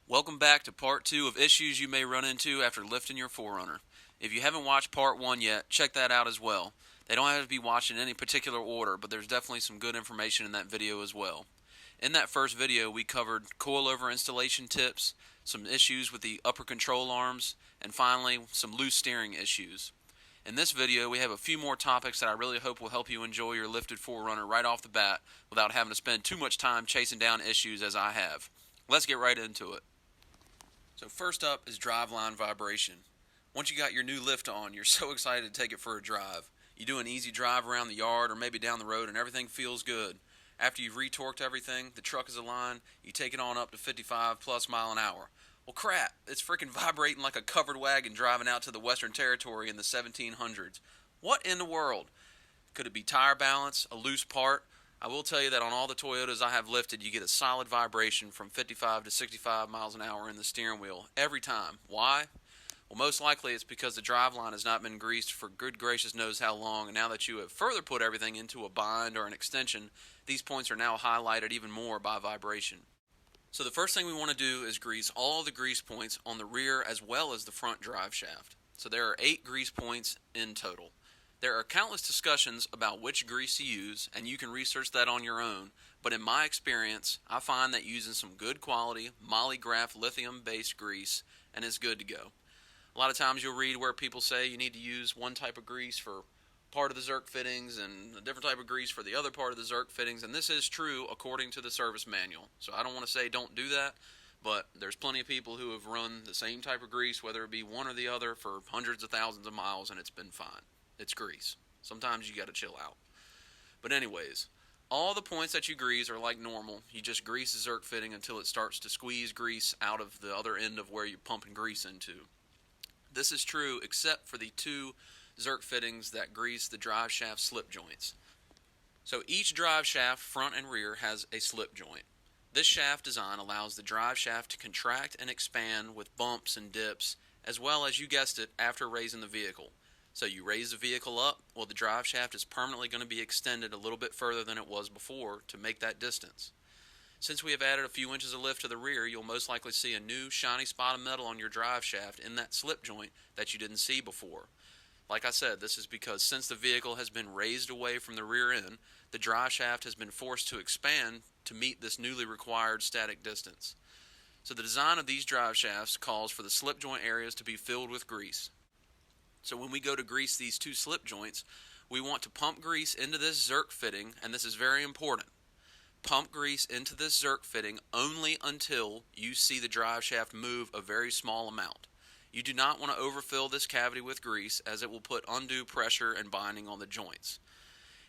Welcome back to part 2 of issues you may run into after lifting your 4runner. If you haven't watched part 1 yet, check that out as well. They don't have to be watched in any particular order, but there's definitely some good information in that video as well. In that first video, we covered coilover installation tips, some issues with the upper control arms, and finally, some loose steering issues. In this video, we have a few more topics that I really hope will help you enjoy your lifted 4runner right off the bat without having to spend too much time chasing down issues as I have. Let's get right into it. So first up is driveline vibration. Once you got your new lift on, you're so excited to take it for a drive. You do an easy drive around the yard or maybe down the road and everything feels good. After you've retorqued everything, the truck is aligned, you take it on up to 55 plus mile an hour. Well crap, it's freaking vibrating like a covered wagon driving out to the Western Territory in the 1700s. What in the world? Could it be tire balance, a loose part? I will tell you that on all the Toyotas I have lifted, you get a solid vibration from 55 to 65 miles an hour in the steering wheel every time. Why? Well, most likely it's because the driveline has not been greased for good gracious knows how long, and now that you have further put everything into a bind or an extension, these points are now highlighted even more by vibration. So the first thing we want to do is grease all the grease points on the rear as well as the front drive shaft. So there are 8 grease points in total. There are countless discussions about which grease to use, and you can research that on your own, but in my experience, I find that using some good quality Molygraph lithium-based grease and it's good to go. A lot of times you'll read where people say you need to use one type of grease for part of the Zerk fittings and a different type of grease for the other part of the Zerk fittings, and this is true according to the service manual. So I don't want to say don't do that, but there's plenty of people who have run the same type of grease, whether it be one or the other, for hundreds of thousands of miles, and it's been fine. It's grease. Sometimes you gotta chill out. But anyways, all the points that you grease are like normal. You just grease the Zerk fitting until it starts to squeeze grease out of the other end of where you're pumping grease into. This is true except for the 2 Zerk fittings that grease the drive shaft slip joints. So each drive shaft, front and rear, has a slip joint. This shaft design allows the drive shaft to contract and expand with bumps and dips, as well as, you guessed it, after raising the vehicle. So you raise the vehicle up, well, the drive shaft is permanently going to be extended a little bit further than it was before to make that distance. Since we have added a few inches of lift to the rear, you'll most likely see a new shiny spot of metal on your drive shaft in that slip joint that you didn't see before. Like I said, this is because since the vehicle has been raised away from the rear end, the drive shaft has been forced to expand to meet this newly required static distance. So the design of these drive shafts calls for the slip joint areas to be filled with grease. So when we go to grease these 2 slip joints, we want to pump grease into this Zerk fitting, and this is very important. Pump grease into this Zerk fitting only until you see the drive shaft move a very small amount. You do not want to overfill this cavity with grease, as it will put undue pressure and binding on the joints.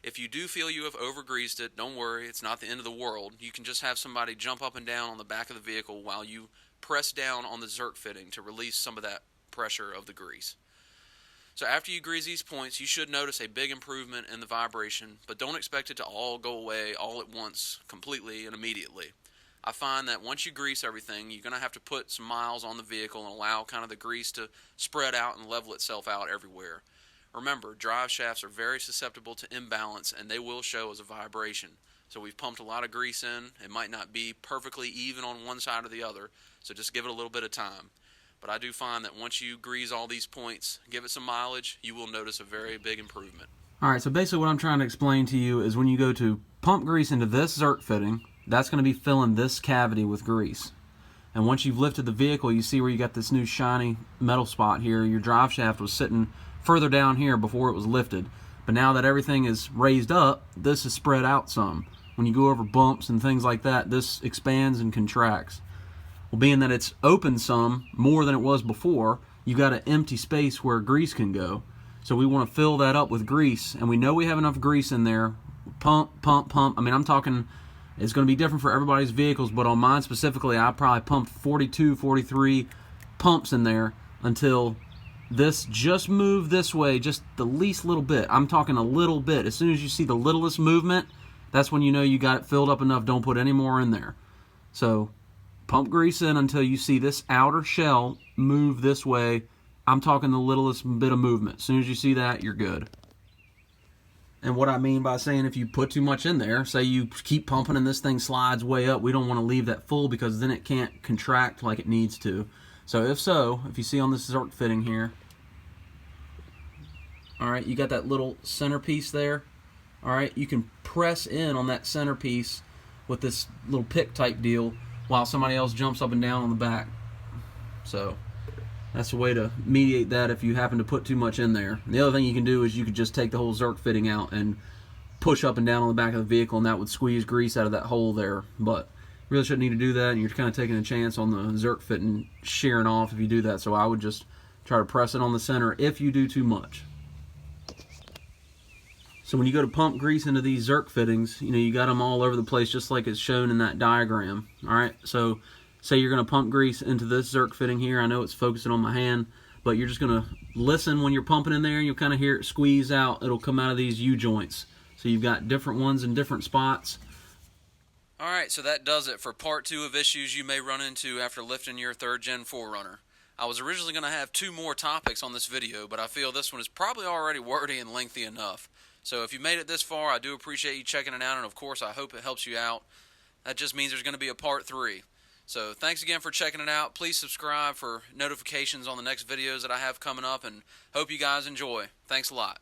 If you do feel you have over-greased it, don't worry, it's not the end of the world. You can just have somebody jump up and down on the back of the vehicle while you press down on the Zerk fitting to release some of that pressure of the grease. So after you grease these points, you should notice a big improvement in the vibration, but don't expect it to all go away all at once, completely and immediately. I find that once you grease everything, you're going to have to put some miles on the vehicle and allow kind of the grease to spread out and level itself out everywhere. Remember, drive shafts are very susceptible to imbalance, and they will show as a vibration. So we've pumped a lot of grease in. It might not be perfectly even on one side or the other, so just give it a little bit of time. But I do find that once you grease all these points, give it some mileage, you will notice a very big improvement. Alright, so basically what I'm trying to explain to you is when you go to pump grease into this Zerk fitting, that's going to be filling this cavity with grease. And once you've lifted the vehicle, you see where you got this new shiny metal spot here. Your drive shaft was sitting further down here before it was lifted. But now that everything is raised up, this is spread out some. When you go over bumps and things like that, this expands and contracts. Well, being that it's open some more than it was before, you got an empty space where grease can go. So we want to fill that up with grease, and we know we have enough grease in there. Pump, pump, pump. I mean, I'm talking, it's going to be different for everybody's vehicles, but on mine specifically, I probably pumped 42, 43 pumps in there until this just moved this way just the least little bit. I'm talking a little bit. As soon as you see the littlest movement, that's when you know you got it filled up enough. Don't put any more in there. So pump grease in until you see this outer shell move this way. I'm talking the littlest bit of movement. As soon as you see that, you're good. And what I mean by saying if you put too much in there, say you keep pumping and this thing slides way up, we don't want to leave that full because then it can't contract like it needs to. So if you see on this Zerk fitting here, all right, you got that little centerpiece there. All right, you can press in on that centerpiece with this little pick type deal while somebody else jumps up and down on the back. So that's a way to mediate that if you happen to put too much in there. And the other thing you can do is you could just take the whole Zerk fitting out and push up and down on the back of the vehicle, and that would squeeze grease out of that hole there. But you really shouldn't need to do that, and you're kind of taking a chance on the Zerk fitting shearing off if you do that. So I would just try to press it on the center if you do too much. So when you go to pump grease into these Zerk fittings, you got them all over the place just like it's shown in that diagram. All right, so say you're going to pump grease into this Zerk fitting here. I know it's focusing on my hand, but you're just going to listen when you're pumping in there, and you'll kind of hear it squeeze out. It'll come out of these U-joints. So you've got different ones in different spots. Alright, so that does it for part 2 of issues you may run into after lifting your 3rd Gen 4runner. I was originally going to have 2 more topics on this video, but I feel this one is probably already wordy and lengthy enough. So if you made it this far, I do appreciate you checking it out, and of course I hope it helps you out. That just means there's going to be a part 3. So thanks again for checking it out. Please subscribe for notifications on the next videos that I have coming up, and hope you guys enjoy. Thanks a lot.